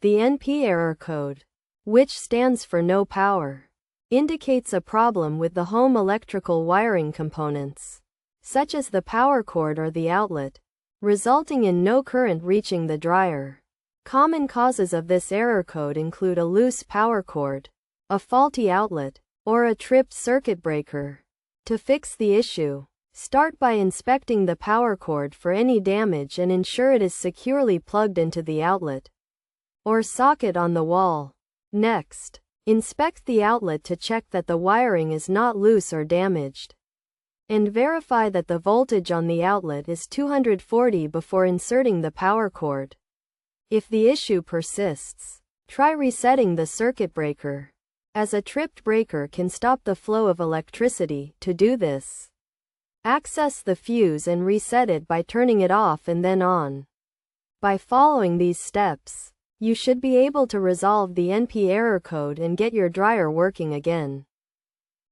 The NP error code, which stands for no power, indicates a problem with the home electrical wiring components, such as the power cord or the outlet, resulting in no current reaching the dryer. Common causes of this error code include a loose power cord, a faulty outlet, or a tripped circuit breaker. To fix the issue, start by inspecting the power cord for any damage and ensure it is securely plugged into the outlet or socket on the wall. Next, inspect the outlet to check that the wiring is not loose or damaged, and verify that the voltage on the outlet is 240 before inserting the power cord. If the issue persists, try resetting the circuit breaker, as a tripped breaker can stop the flow of electricity. To do this, access the fuse and reset it by turning it off and then on. By following these steps, you should be able to resolve the NP error code and get your dryer working again.